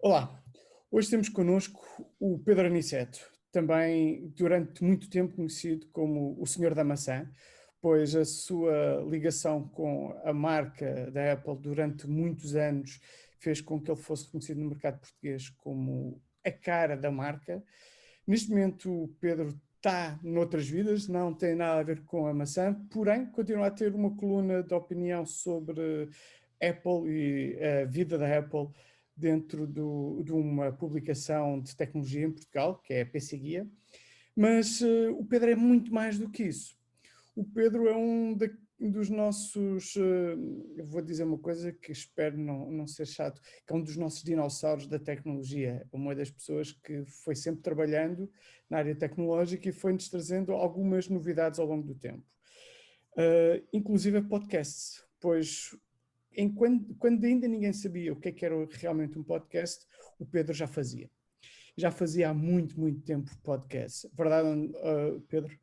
Olá, hoje temos connosco o Pedro Aniceto, também durante muito tempo conhecido como o Senhor da Maçã, pois a sua ligação com a marca da Apple durante muitos anos fez com que ele fosse reconhecido no mercado português como a cara da marca. Neste momento, o Pedro está noutras vidas, não tem nada a ver com a maçã, porém continua a ter uma coluna de opinião sobre Apple e a vida da Apple dentro de uma publicação de tecnologia em Portugal, que é a PC Guia, mas o Pedro é muito mais do que isso. O Pedro é dos nossos, eu vou dizer uma coisa que espero não ser chato, que é um dos nossos dinossauros da tecnologia, uma das pessoas que foi sempre trabalhando na área tecnológica e foi-nos trazendo algumas novidades ao longo do tempo. Inclusive podcasts, pois quando ainda ninguém sabia o que é que era realmente um podcast, o Pedro já fazia. Já fazia há muito, muito tempo podcast. Verdade, Pedro?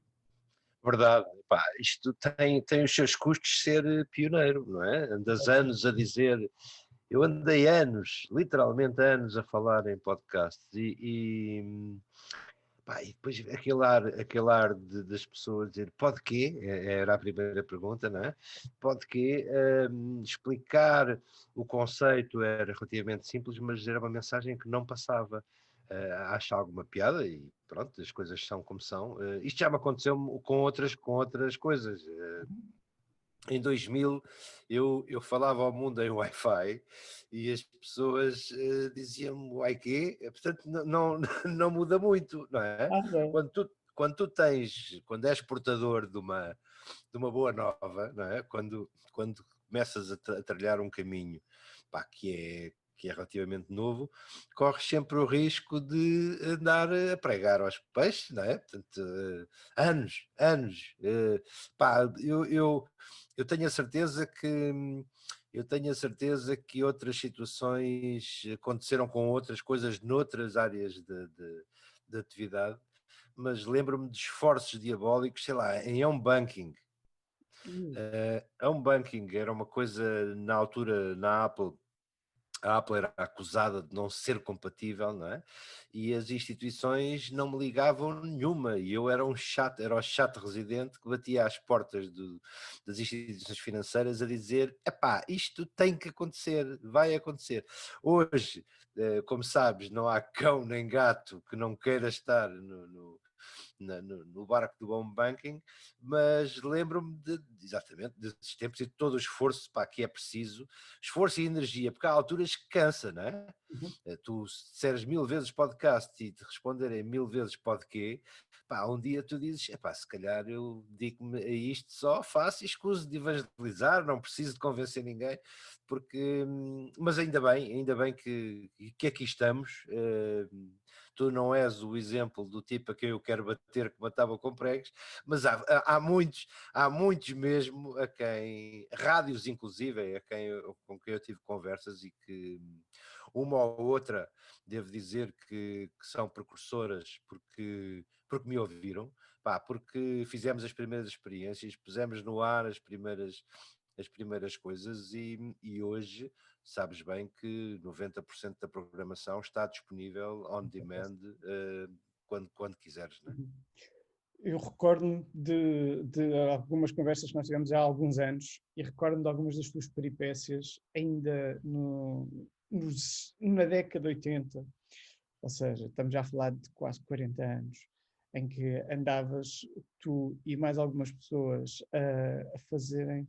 Verdade, pá, isto tem os seus custos ser pioneiro, não é? Andas anos a dizer, eu andei anos, literalmente anos a falar em podcasts e depois aquele ar das pessoas dizer pode quê? Era a primeira pergunta, não é? Pode quê? Explicar o conceito era relativamente simples, mas era uma mensagem que não passava. Acho alguma piada e pronto, as coisas são como são. Isto já me aconteceu com outras coisas. Em 2000 eu falava ao mundo em Wi-Fi e as pessoas diziam-me Wi quê? Portanto não muda muito, não é? Bem. Quando és portador de uma boa nova, não é? Quando começas a trilhar um caminho, pá, que é relativamente novo, corres sempre o risco de andar a pregar aos peixes, não é? Portanto, anos. Pá, eu tenho a certeza que outras situações aconteceram com outras coisas noutras áreas de atividade, mas lembro-me de esforços diabólicos, sei lá, em home banking. Home banking era uma coisa, na altura, na Apple, a Apple era acusada de não ser compatível, não é? E as instituições não me ligavam nenhuma, e eu era era o chato residente que batia às portas das instituições financeiras a dizer, epá, isto tem que acontecer, vai acontecer. Hoje, como sabes, não há cão nem gato que não queira estar no barco do home banking, mas lembro-me exatamente desses tempos e de todo o esforço para que é preciso, esforço e energia, porque há alturas que cansa, não é? Uhum. Tu se disseres 1000 vezes podcast e te responderem 1000 vezes pode quê, pá, um dia tu dizes, epá, se calhar eu dedico-me a isto só, faço e escuso de evangelizar, não preciso de convencer ninguém, porque, mas ainda bem que aqui estamos. Tu não és o exemplo do tipo a quem eu quero bater que matava com pregos, mas há muitos mesmo a quem, rádios inclusive, com quem eu tive conversas e que uma ou outra, devo dizer que são precursoras porque me ouviram, pá, porque fizemos as primeiras experiências, pusemos no ar as primeiras coisas e hoje sabes bem que 90% da programação está disponível on demand quando quiseres, não é? Uhum. Eu recordo-me de algumas conversas que nós tivemos há alguns anos e recordo-me de algumas das tuas peripécias ainda na década de 80, ou seja, estamos já a falar de quase 40 anos, em que andavas tu e mais algumas pessoas a fazerem,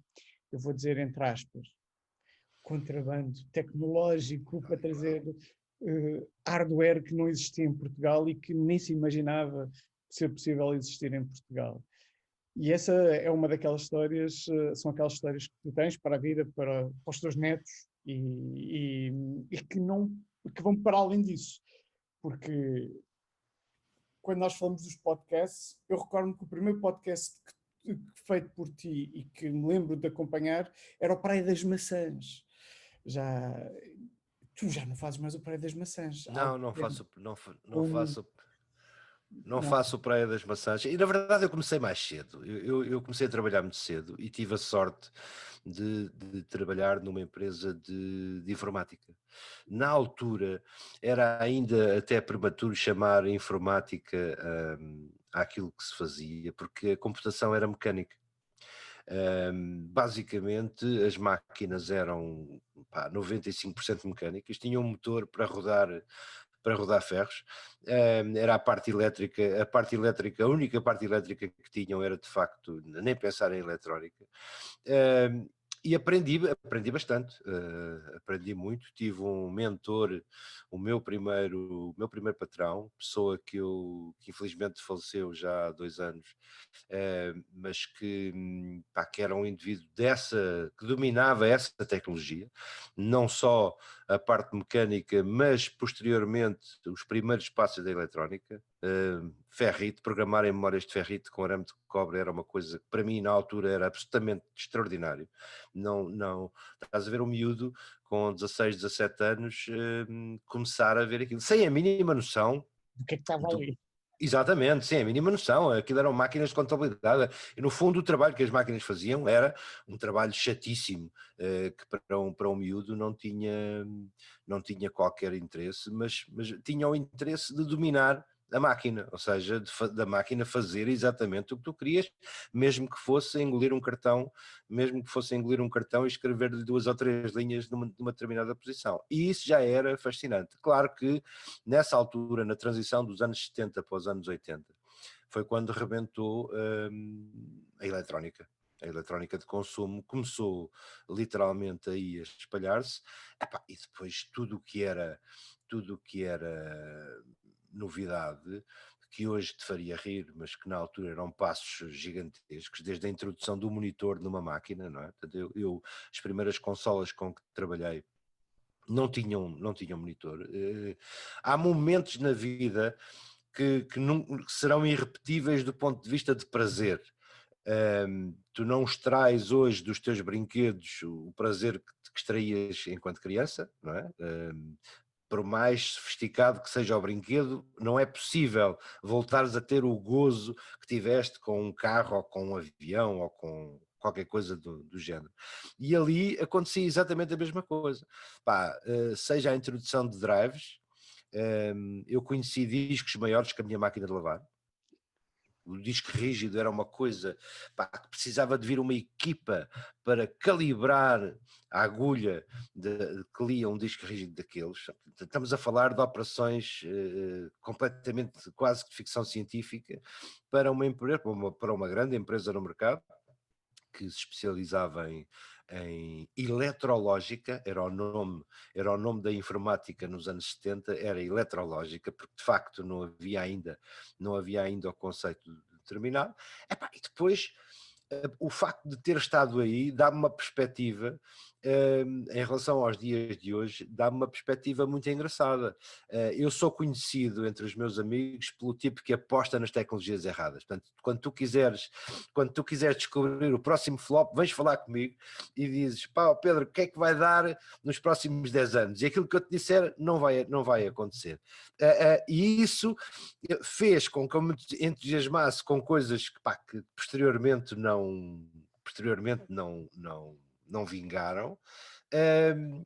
eu vou dizer entre aspas, contrabando tecnológico para trazer hardware que não existia em Portugal e que nem se imaginava ser possível existir em Portugal. E essa é uma daquelas histórias, são aquelas histórias que tu tens para a vida, para os teus netos e que vão para além disso. Porque quando nós falamos dos podcasts, eu recordo-me que o primeiro podcast feito por ti e que me lembro de acompanhar era o Praia das Maçãs. Já, tu já não fazes mais o Praia das Maçãs há Não, algum não tempo. faço, não, não Com, faço. Não Não. faço Praia das Maçãs. E na verdade eu comecei mais cedo. Eu comecei a trabalhar muito cedo e tive a sorte de trabalhar numa empresa de informática. Na altura era ainda até prematuro chamar informática àquilo que se fazia, porque a computação era mecânica. Basicamente as máquinas eram 95% mecânicas, tinham um motor para rodar ferros. Era a parte elétrica, a única parte elétrica que tinham era de facto nem pensar em eletrónica. E aprendi bastante, aprendi muito, tive um mentor, o meu primeiro patrão, pessoa que infelizmente faleceu já há 2 anos, mas que era um indivíduo que dominava essa tecnologia, não só a parte mecânica, mas posteriormente os primeiros passos da eletrónica. Ferrite, programar em memórias de ferrite com arame de cobre era uma coisa que para mim na altura era absolutamente extraordinário. Não, estás a ver um miúdo com 16, 17 anos começar a ver aquilo, sem a mínima noção O que é que estava do, ali? exatamente, sem a mínima noção, aquilo eram máquinas de contabilidade, e no fundo o trabalho que as máquinas faziam era um trabalho chatíssimo, que para um miúdo não tinha qualquer interesse, mas tinha o interesse de dominar a máquina, ou seja, da máquina fazer exatamente o que tu querias, mesmo que fosse engolir um cartão, e escrever-lhe 2 ou 3 linhas numa determinada posição. E isso já era fascinante. Claro que nessa altura, na transição dos anos 70 para os anos 80, foi quando rebentou a eletrónica. A eletrónica de consumo começou literalmente aí a espalhar-se. E depois tudo o que era novidade, que hoje te faria rir, mas que na altura eram passos gigantescos, desde a introdução do monitor numa máquina, não é? Portanto, as primeiras consolas com que trabalhei não tinham monitor. Há momentos na vida que serão irrepetíveis do ponto de vista de prazer. Tu não extrais hoje dos teus brinquedos o prazer que extraías enquanto criança, não é? Por mais sofisticado que seja o brinquedo, não é possível voltares a ter o gozo que tiveste com um carro ou com um avião ou com qualquer coisa do género. E ali acontecia exatamente a mesma coisa. Seja a introdução de drives, eu conheci discos maiores que a minha máquina de lavar. O disco rígido era uma coisa que precisava de vir uma equipa para calibrar a agulha que lia um disco rígido daqueles. Estamos a falar de operações completamente quase que de ficção científica para uma empresa, para uma grande empresa no mercado que se especializava em eletrológica, era o nome da informática nos anos 70, era eletrológica, porque de facto não havia ainda o conceito determinado. E depois o facto de ter estado aí dá-me uma perspectiva, em relação aos dias de hoje, dá-me uma perspectiva muito engraçada. Eu sou conhecido entre os meus amigos pelo tipo que aposta nas tecnologias erradas. Portanto, quando tu quiseres descobrir o próximo flop, vens falar comigo e dizes: pá, Pedro, o que é que vai dar nos próximos 10 anos? E aquilo que eu te disser não vai acontecer. E isso fez com que eu me entusiasmasse com coisas que posteriormente não vingaram, hum,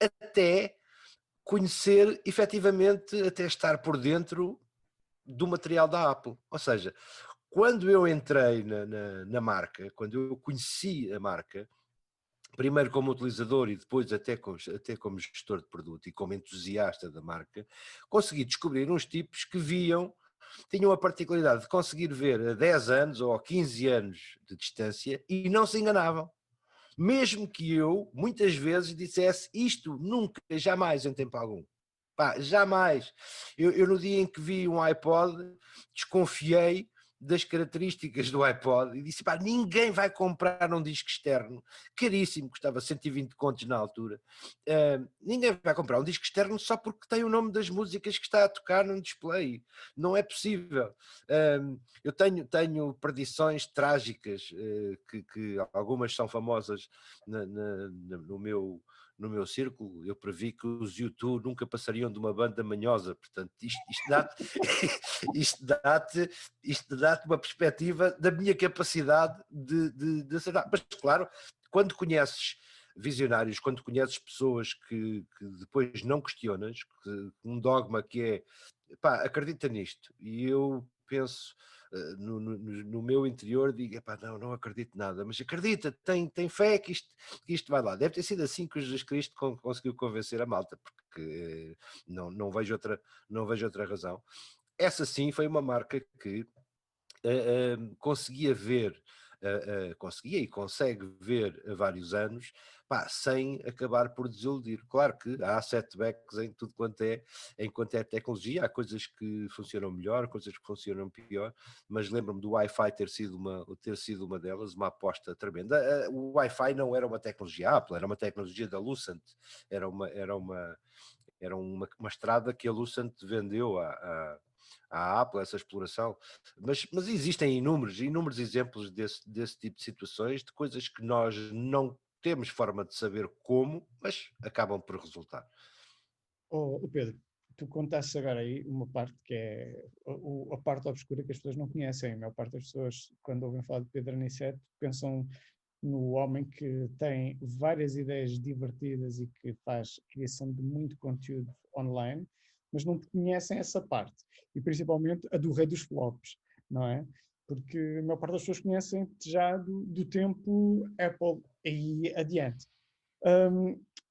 até conhecer efetivamente, até estar por dentro do material da Apple. Ou seja, quando eu entrei na marca, quando eu conheci a marca, primeiro como utilizador e depois até como gestor de produto e como entusiasta da marca, consegui descobrir uns tipos que tinham a particularidade de conseguir ver a 10 anos ou a 15 anos de distância e não se enganavam. Mesmo que eu, muitas vezes, dissesse isto nunca, jamais em tempo algum. Jamais. Eu no dia em que vi um iPod, desconfiei das características do iPod e disse: ninguém vai comprar um disco externo, caríssimo, custava 120 contos na altura. Ninguém vai comprar um disco externo só porque tem o nome das músicas que está a tocar no display. Não é possível. Eu tenho perdições trágicas, que algumas são famosas no no meu círculo, eu previ que os U2 nunca passariam de uma banda manhosa, portanto isto dá-te uma perspectiva da minha capacidade de acertar. Mas claro, quando conheces visionários, quando conheces pessoas que depois não questionas, um dogma que é, pá, acredita nisto, e eu penso no meu interior, digo, epá, não acredito nada, mas acredita, tem fé que isto vai lá. Deve ter sido assim que o Jesus Cristo conseguiu convencer a malta, porque não vejo outra razão. Essa sim foi uma marca que conseguia ver, conseguia e consegue ver há vários anos, pá, sem acabar por desiludir. Claro que há setbacks em tudo quanto é tecnologia, há coisas que funcionam melhor, coisas que funcionam pior, mas lembro-me do Wi-Fi ter sido uma delas, uma aposta tremenda. O Wi-Fi não era uma tecnologia Apple, era uma tecnologia da Lucent, era uma estrada que a Lucent vendeu à Apple, essa exploração, mas existem inúmeros exemplos desse tipo de situações, de coisas que nós não temos forma de saber como, mas acabam por resultar. Pedro, tu contaste agora aí uma parte que é a parte obscura que as pessoas não conhecem. A maior parte das pessoas, quando ouvem falar de Pedro Aniceto, pensam no homem que tem várias ideias divertidas e que faz criação de muito conteúdo online, mas não conhecem essa parte. E principalmente a do rei dos flops, não é? Porque a maior parte das pessoas conhecem já do tempo Apple e adiante.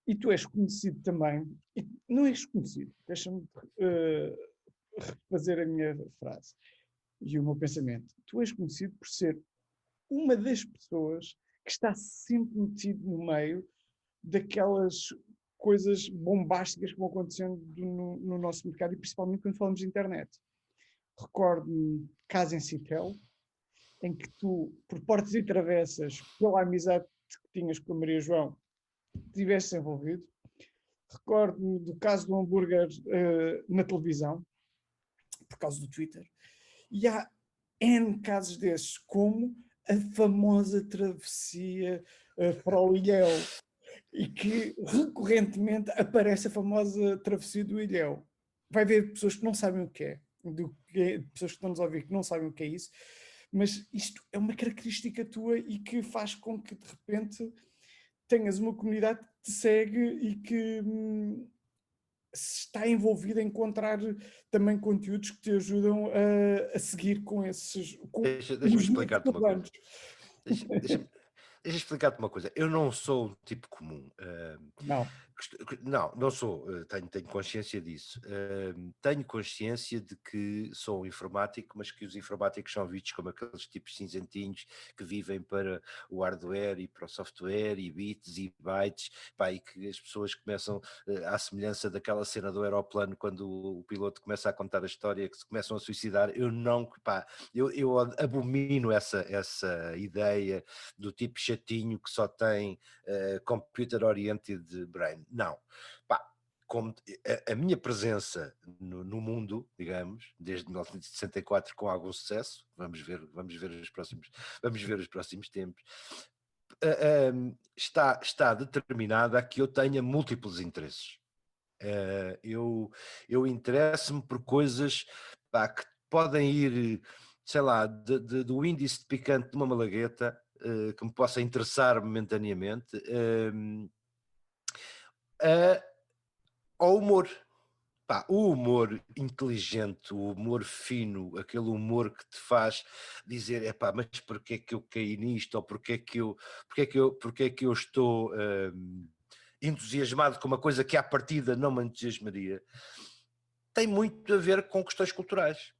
E tu és conhecido também, e não és conhecido, deixa-me refazer a minha frase e o meu pensamento. Tu és conhecido por ser uma das pessoas que está sempre metido no meio daquelas coisas bombásticas que vão acontecendo no nosso mercado e principalmente quando falamos de internet. Recordo-me caso em Citel, em que tu, por portas e travessas, pela amizade que tinhas com a Maria João, estiveste envolvido. Recordo-me do caso do hambúrguer na televisão, por causa do Twitter. E há N casos desses, como a famosa travessia para o Ilhéu, e que recorrentemente aparece a famosa travessia do Ilhéu. Vai haver pessoas que não sabem o que é, pessoas que estão nos a ouvir que não sabem o que é isso, mas isto é uma característica tua e que faz com que de repente tenhas uma comunidade que te segue e que está envolvida em encontrar também conteúdos que te ajudam a seguir com esses Deixa-me os meus explicar-te uma coisa. planos. Deixa-me explicar-te uma coisa. Eu não sou um tipo comum. Não. Não sou. Tenho consciência disso. Tenho consciência de que sou um informático, mas que os informáticos são vistos como aqueles tipos cinzentinhos que vivem para o hardware e para o software e bits e bytes, pá, e que as pessoas começam, à semelhança daquela cena do aeroplano, quando o piloto começa a contar a história, que se começam a suicidar. Eu não, pá, eu abomino essa ideia do tipo chatinho que só tem computer oriented brain. Não, pá, como a minha presença no mundo, digamos, desde 1964 com algum sucesso, vamos ver os próximos tempos, está determinada a que eu tenha múltiplos interesses. Eu interesso-me por coisas, pá, que podem ir, sei lá, do índice de picante de uma malagueta, que me possa interessar momentaneamente, ao humor. Pá, o humor inteligente, o humor fino, aquele humor que te faz dizer, epá, mas porquê é que eu caí nisto, ou porquê é que eu estou entusiasmado com uma coisa que à partida não me entusiasmaria, tem muito a ver com questões culturais.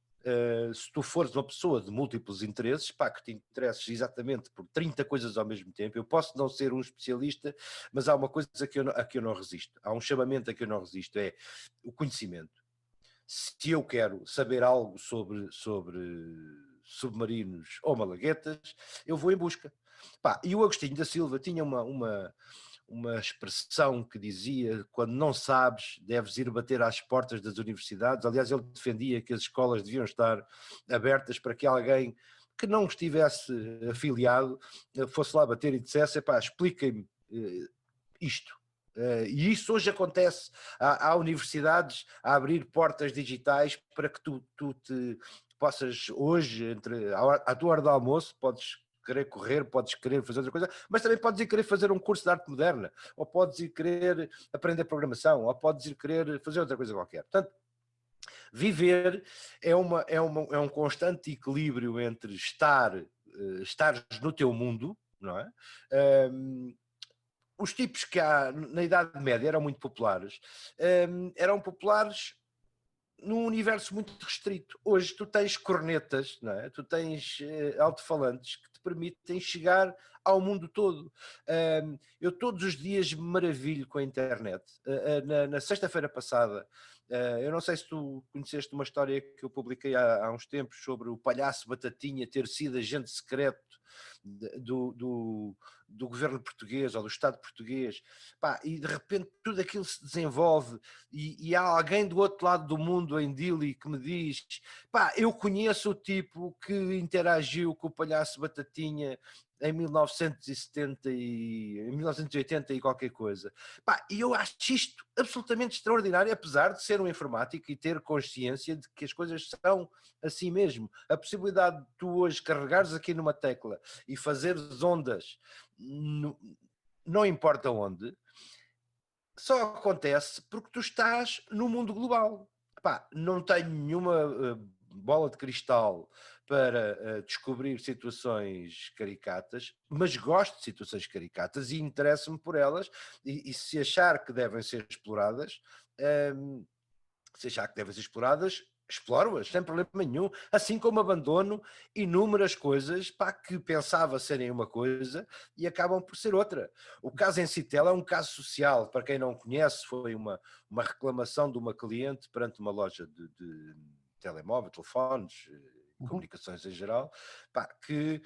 Se tu fores uma pessoa de múltiplos interesses, pá, que te interesses exatamente por 30 coisas ao mesmo tempo, eu posso não ser um especialista, mas há uma coisa a que eu não resisto, há um chamamento a que eu não resisto, é o conhecimento. Se eu quero saber algo sobre submarinos ou malaguetas, eu vou em busca. Pá, e o Agostinho da Silva tinha uma expressão que dizia: quando não sabes, deves ir bater às portas das universidades. Aliás, ele defendia que as escolas deviam estar abertas para que alguém que não estivesse afiliado fosse lá bater e dissesse: epá, expliquem-me isto. E isso hoje acontece. Há universidades a abrir portas digitais para que tu te possas hoje, à tua hora do almoço, podes querer correr, podes querer fazer outra coisa, mas também podes ir querer fazer um curso de arte moderna, ou podes ir querer aprender programação, ou podes ir querer fazer outra coisa qualquer. Portanto, viver é um constante equilíbrio entre estares no teu mundo, não é? Os tipos que há na Idade Média eram muito populares, eram populares num universo muito restrito. Hoje tu tens cornetas, não é? Tu tens alto-falantes que te permitem chegar ao mundo todo. Eu todos os dias me maravilho com a internet. Na sexta-feira passada, eu não sei se tu conheceste uma história que eu publiquei há uns tempos sobre o palhaço Batatinha ter sido agente secreto do governo português ou do Estado português. Pá, e de repente tudo aquilo se desenvolve e há alguém do outro lado do mundo em Dili que me diz, pá, eu conheço o tipo que interagiu com o palhaço Batatinha em 1970 em 1980 e qualquer coisa. Pá, e eu acho isto absolutamente extraordinário, apesar de ser um informático e ter consciência de que as coisas são assim mesmo. A possibilidade de tu hoje carregares aqui numa tecla e fazeres ondas, não importa onde, só acontece porque tu estás no mundo global. Epá, não tenho nenhuma bola de cristal para descobrir situações caricatas, mas gosto de situações caricatas e interesso-me por elas, e se achar que devem ser exploradas, hum, se achar que devem ser exploradas, exploro-as, sem problema nenhum, assim como abandono inúmeras coisas para que pensava serem uma coisa e acabam por ser outra. O caso em Citel é um caso social, para quem não conhece, foi uma reclamação de uma cliente perante uma loja de telemóvel, telefones, comunicações em geral, pá, que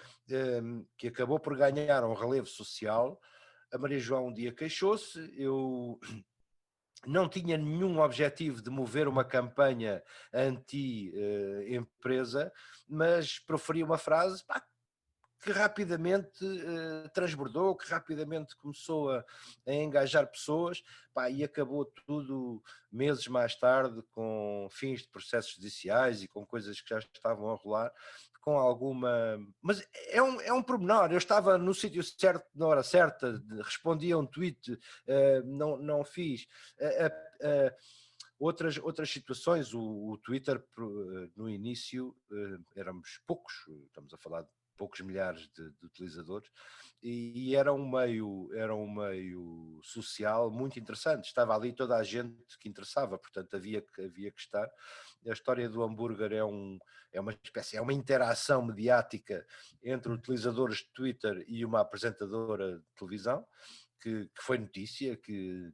acabou por ganhar um relevo social. A Maria João um dia queixou-se, eu não tinha nenhum objetivo de mover uma campanha anti-empresa, mas proferi uma frase, pá, que rapidamente transbordou, que rapidamente começou a engajar pessoas, pá, e acabou tudo meses mais tarde com fins de processos judiciais e com coisas que já estavam a rolar, com alguma... Mas é um pormenor, eu estava no sítio certo, na hora certa, respondi a um tweet, não fiz... Outras situações, o Twitter no início éramos poucos, estamos a falar de poucos milhares de utilizadores, e era um meio social muito interessante, estava ali toda a gente que interessava, portanto havia que estar. A história do hambúrguer é uma espécie, é uma interação mediática entre utilizadores de Twitter e uma apresentadora de televisão, que foi notícia, que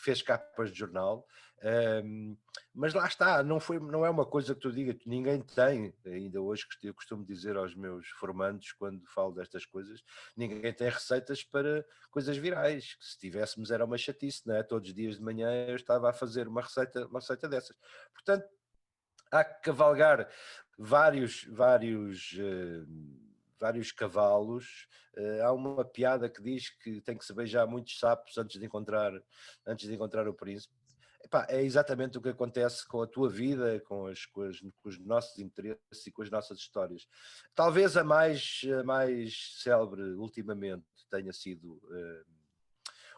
fez capas de jornal, mas lá está, não é uma coisa que tu diga que ninguém tem, ainda hoje eu costumo dizer aos meus formandos quando falo destas coisas, ninguém tem receitas para coisas virais, que se tivéssemos era uma chatice, não é? Todos os dias de manhã eu estava a fazer uma receita dessas. Portanto, há que cavalgar vários cavalos. Há uma piada que diz que tem que se beijar muitos sapos antes de encontrar o príncipe. Epá, é exatamente o que acontece com a tua vida, com os nossos interesses e com as nossas histórias. Talvez a mais célebre ultimamente tenha sido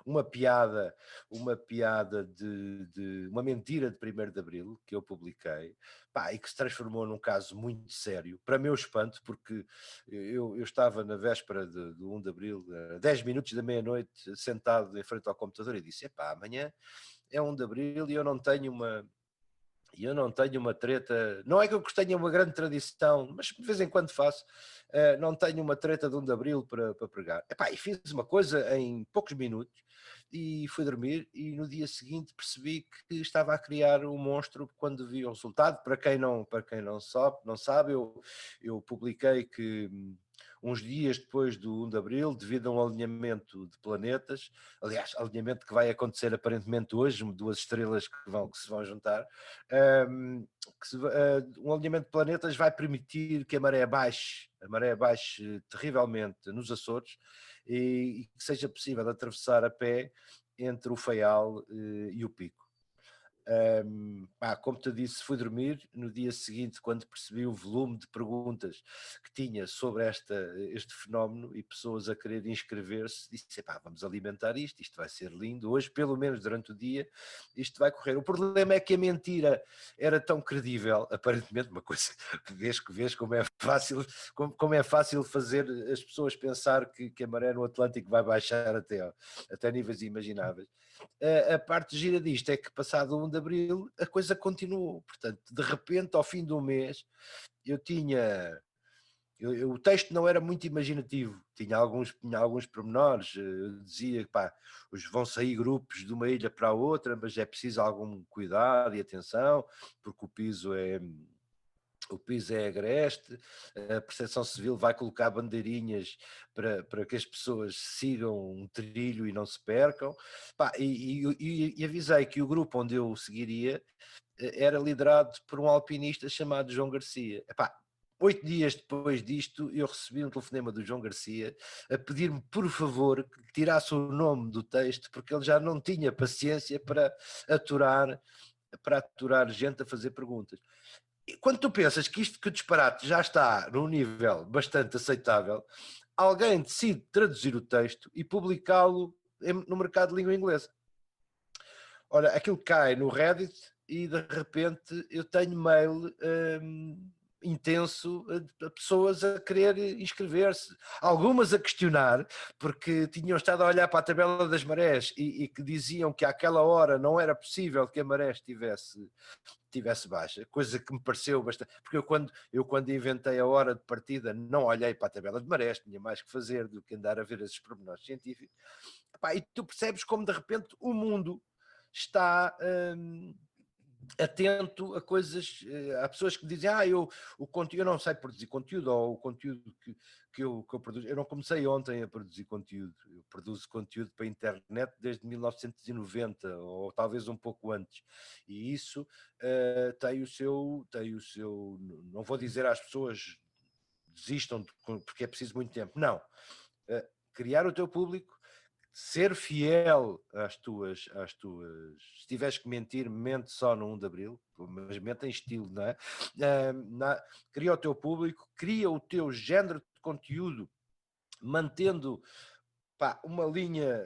uma piada de uma mentira de 1º de Abril que eu publiquei, pá, e que se transformou num caso muito sério, para meu espanto, porque eu estava na véspera do 1 de Abril, a 10 minutos da meia-noite, sentado em frente ao computador, e disse, epá, amanhã é 1 de Abril e eu não tenho uma treta, não é que eu tenha uma grande tradição, mas de vez em quando faço, não tenho uma treta de 1 de Abril para pregar. Epá, e fiz uma coisa em poucos minutos e fui dormir, e no dia seguinte percebi que estava a criar um monstro quando vi o resultado. Para quem não sabe, eu publiquei que uns dias depois do 1 de Abril, devido a um alinhamento de planetas, aliás, alinhamento que vai acontecer aparentemente hoje, 2 estrelas que se vão juntar, um alinhamento de planetas vai permitir que a maré baixe terrivelmente nos Açores e que seja possível atravessar a pé entre o Faial e o Pico. Como te disse, fui dormir. No dia seguinte, quando percebi o volume de perguntas que tinha sobre este fenómeno e pessoas a querer inscrever-se, disse, vamos alimentar isto vai ser lindo, hoje pelo menos durante o dia isto vai correr. O problema é que a mentira era tão credível, aparentemente, uma coisa que vês como é fácil fazer as pessoas pensar que a maré no Atlântico vai baixar até níveis inimagináveis. A parte gira disto é que passado o 1 de Abril a coisa continuou, portanto de repente ao fim do mês o texto não era muito imaginativo, tinha alguns pormenores, dizia que vão sair grupos de uma ilha para a outra, mas é preciso algum cuidado e atenção, porque o piso é agreste, a Proteção Civil vai colocar bandeirinhas para que as pessoas sigam um trilho e não se percam. E avisei que o grupo onde eu seguiria era liderado por um alpinista chamado João Garcia. 8 dias depois disto, eu recebi um telefonema do João Garcia a pedir-me, por favor, que tirasse o nome do texto, porque ele já não tinha paciência para aturar gente a fazer perguntas. E quando tu pensas que o disparate já está num nível bastante aceitável, alguém decide traduzir o texto e publicá-lo no mercado de língua inglesa. Ora, aquilo cai no Reddit e de repente eu tenho mail intenso a pessoas a querer inscrever-se, algumas a questionar, porque tinham estado a olhar para a tabela das marés e que diziam que àquela hora não era possível que a maré estivesse baixa, coisa que me pareceu bastante, porque eu quando inventei a hora de partida não olhei para a tabela de marés, tinha mais que fazer do que andar a ver esses pormenores científicos. E tu percebes como de repente o mundo está atento a coisas, há pessoas que dizem, o conteúdo, eu não sei produzir conteúdo, ou o conteúdo que eu produzo, eu não comecei ontem a produzir conteúdo, eu produzo conteúdo para a internet desde 1990, ou talvez um pouco antes, e isso tem o seu, não vou dizer às pessoas desistam porque é preciso muito tempo, não, criar o teu público, ser fiel às tuas, se tiveres que mentir, mente só no 1 de Abril, mas mente em estilo, não é? Cria o teu público, cria o teu género de conteúdo, mantendo uma linha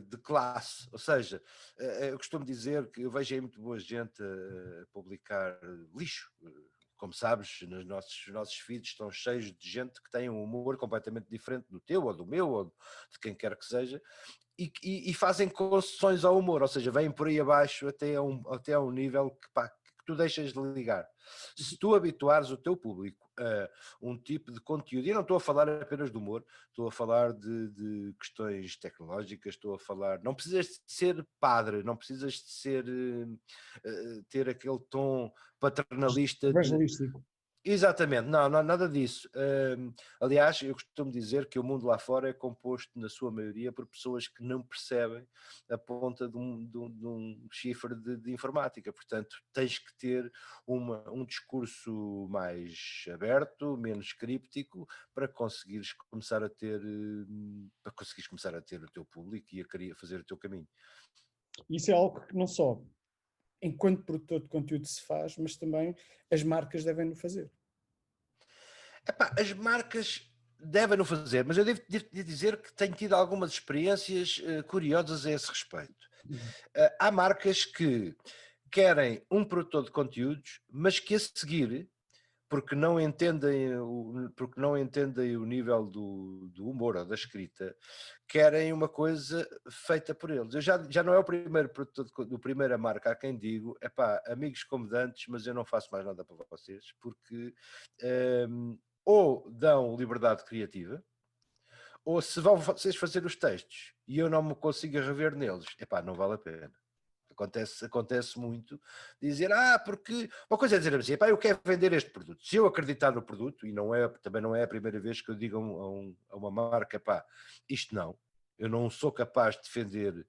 de classe, ou seja, eu costumo dizer que eu vejo aí muito boa gente a publicar lixo. Como sabes, nos nossos feeds estão cheios de gente que tem um humor completamente diferente do teu, ou do meu, ou de quem quer que seja, e fazem concessões ao humor, ou seja, vêm por aí abaixo até a um nível que tu deixas de ligar. Se tu habituares o teu público a um tipo de conteúdo, e não estou a falar apenas de humor, estou a falar de questões tecnológicas, estou a falar, não precisas de ser padre, não precisas de ser ter aquele tom paternalista evangelístico. Exatamente, não, nada disso. Aliás, eu costumo dizer que o mundo lá fora é composto, na sua maioria, por pessoas que não percebem a ponta de um chifre de informática. Portanto, tens que ter um discurso mais aberto, menos críptico, para conseguires começar a ter o teu público e a fazer o teu caminho. Isso é algo que não só enquanto produtor de conteúdo se faz, mas também as marcas devem o fazer. As marcas devem o fazer, mas eu devo dizer que tenho tido algumas experiências curiosas a esse respeito. Há marcas que querem um produtor de conteúdos, mas que a seguir, porque não entendem o nível do humor ou da escrita, querem uma coisa feita por eles. Eu já não é o primeiro produtor, do primeira marca a quem digo, amigos comedantes, mas eu não faço mais nada para vocês, porque ou dão liberdade criativa, ou se vão vocês fazer os textos e eu não me consigo rever neles, não vale a pena. Acontece muito dizer, porque uma coisa é dizer assim, eu quero vender este produto. Se eu acreditar no produto, e também não é a primeira vez que eu digo a uma marca, isto não. Eu não sou capaz de defender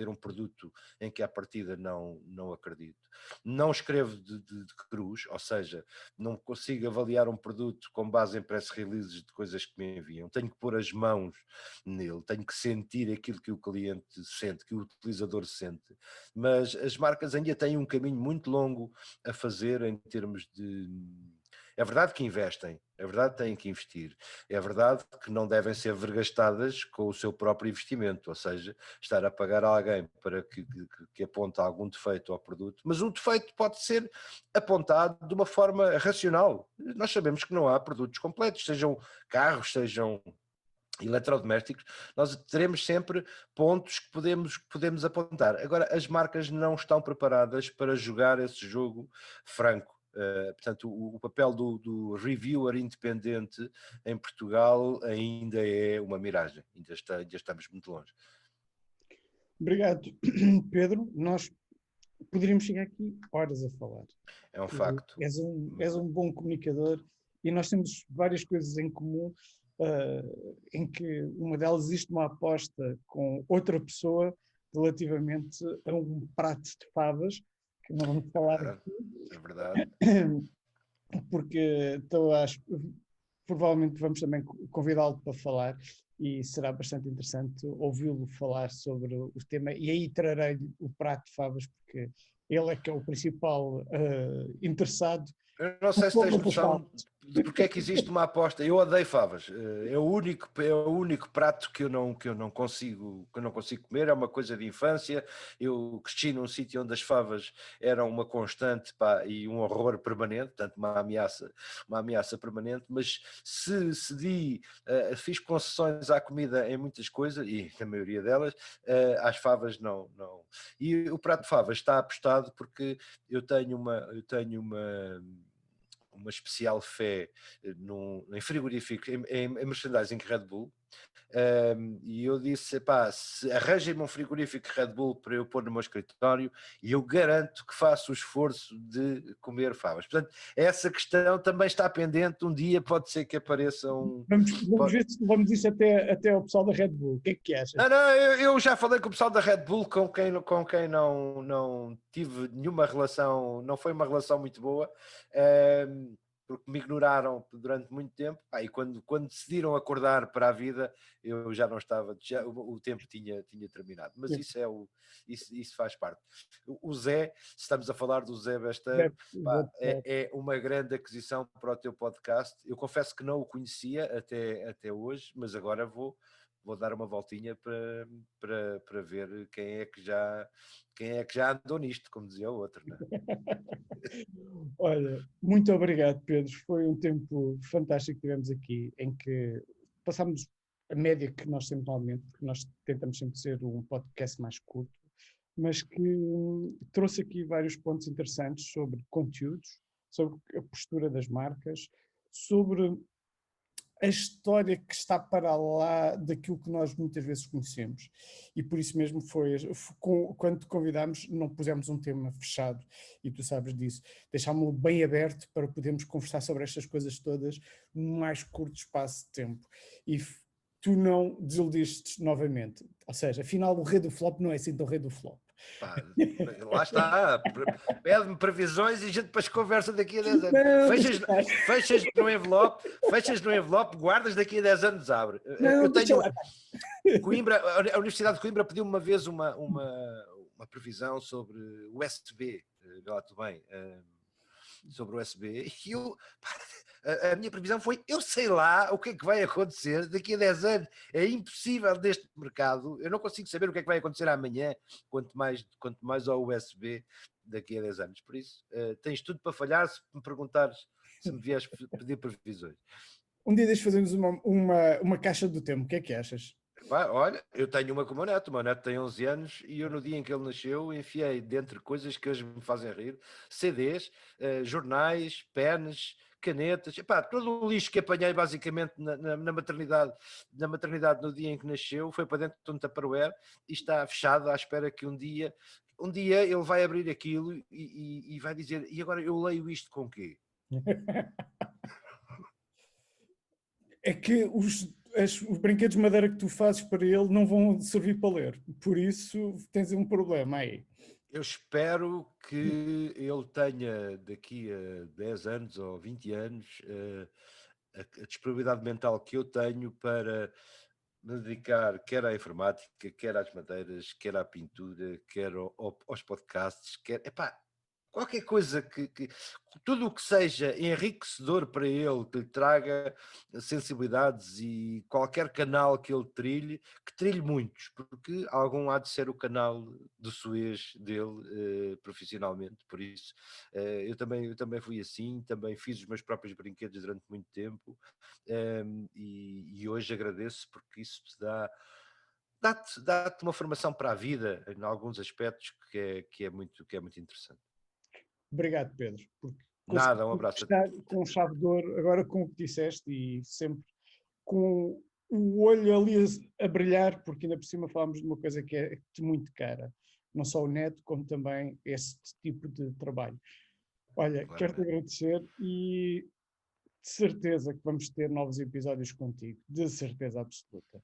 um produto em que à partida não acredito. Não escrevo de cruz, ou seja, não consigo avaliar um produto com base em press releases de coisas que me enviam. Tenho que pôr as mãos nele, tenho que sentir aquilo que o cliente sente, que o utilizador sente. Mas as marcas ainda têm um caminho muito longo a fazer em termos de... É verdade que investem, é verdade que têm que investir, é verdade que não devem ser vergastadas com o seu próprio investimento, ou seja, estar a pagar a alguém para que aponte algum defeito ao produto, mas o defeito pode ser apontado de uma forma racional. Nós sabemos que não há produtos completos, sejam carros, sejam eletrodomésticos, nós teremos sempre pontos que podemos apontar. Agora, as marcas não estão preparadas para jogar esse jogo franco. Portanto, o papel do reviewer independente em Portugal ainda é uma miragem, ainda estamos muito longe. Obrigado, Pedro. Nós poderíamos chegar aqui horas a falar. É um facto. És um bom comunicador e nós temos várias coisas em comum, em que uma delas existe uma aposta com outra pessoa relativamente a um prato de favas, que não vamos falar aqui. É verdade. Porque provavelmente vamos também convidá-lo para falar e será bastante interessante ouvi-lo falar sobre o tema, e aí trarei-lhe o prato de favas, porque ele é que é o principal interessado. Eu não sei se tens noção de porque é que existe uma aposta. Eu odeio favas. É o único prato que eu não consigo comer. É uma coisa de infância. Eu cresci num sítio onde as favas eram uma constante, e um horror permanente, portanto uma ameaça permanente. Mas fiz concessões à comida em muitas coisas, e na maioria delas, às favas não. E o prato de favas está apostado porque eu tenho uma especial fé em frigorífico, em merchandising Red Bull, e eu disse, arranjem-me um frigorífico Red Bull para eu pôr no meu escritório e eu garanto que faço o esforço de comer favas. Portanto, essa questão também está pendente, um dia pode ser que apareça um... Vamos ver se levamos isso até ao pessoal da Red Bull. O que é que achas? Não, eu já falei com o pessoal da Red Bull, com quem não tive nenhuma relação, não foi uma relação muito boa, porque me ignoraram durante muito tempo, e quando decidiram acordar para a vida, eu já não estava, o tempo tinha terminado, mas isso faz parte. O Zé, se estamos a falar do Zé Besteiro, é uma grande aquisição para o teu podcast. Eu confesso que não o conhecia até hoje, mas agora vou dar uma voltinha para ver quem é que já andou nisto, como dizia o outro, não é? Olha, muito obrigado, Pedro. Foi um tempo fantástico que tivemos aqui, em que passámos a média que nós temos normalmente, porque nós tentamos sempre ser um podcast mais curto, mas que trouxe aqui vários pontos interessantes sobre conteúdos, sobre a postura das marcas, sobre a história que está para lá daquilo que nós muitas vezes conhecemos. E por isso mesmo quando te convidámos, não pusemos um tema fechado, e tu sabes disso. Deixámos-lo bem aberto para podermos conversar sobre estas coisas todas num mais curto espaço de tempo. E tu não desiludiste novamente. Ou seja, afinal o rei do flop não é assim tão rei do flop. Lá está, pede-me previsões e a gente depois conversa daqui a 10 anos. Fechas no envelope, guardas, daqui a 10 anos abre. Eu tenho Coimbra, a Universidade de Coimbra pediu-me uma vez uma previsão sobre o USB, lá tudo bem, sobre o USB, e a minha previsão foi, eu sei lá o que é que vai acontecer daqui a 10 anos, é impossível neste mercado, eu não consigo saber o que é que vai acontecer amanhã, quanto mais ao USB daqui a 10 anos, por isso tens tudo para falhar se me perguntares, se me vieres pedir previsões. Um dia fazemos uma caixa do tempo, o que é que achas? Olha, eu tenho uma com o meu neto tem 11 anos e eu no dia em que ele nasceu enfiei dentre coisas que hoje me fazem rir, CDs, jornais, pens, canetas, epá, todo o lixo que apanhei basicamente na maternidade no dia em que nasceu, foi para dentro de um Tupperware e está fechado à espera que um dia ele vai abrir aquilo e vai dizer, e agora eu leio isto com quê? É que os brinquedos de madeira que tu fazes para ele não vão servir para ler. Por isso tens um problema aí. Eu espero que ele tenha daqui a 10 anos ou 20 anos a disponibilidade mental que eu tenho para me dedicar quer à informática, quer às madeiras, quer à pintura, quer aos podcasts, quer, epá, qualquer coisa tudo o que seja enriquecedor para ele, que lhe traga sensibilidades, e qualquer canal que ele trilhe, que trilhe muitos, porque algum há de ser o canal de Suez dele, profissionalmente. Por isso, eu também fui assim, também fiz os meus próprios brinquedos durante muito tempo, e hoje agradeço porque isso te dá-te uma formação para a vida em alguns aspectos que é muito interessante. Obrigado, Pedro, porque consegui Nada, um abraço. estar com chave de ouro, agora com o que disseste e sempre com o olho ali a brilhar, porque ainda por cima falámos de uma coisa que é muito cara. Não só o neto, como também esse tipo de trabalho. Olha, quero-te Claramente. agradecer e de certeza que vamos ter novos episódios contigo. De certeza absoluta.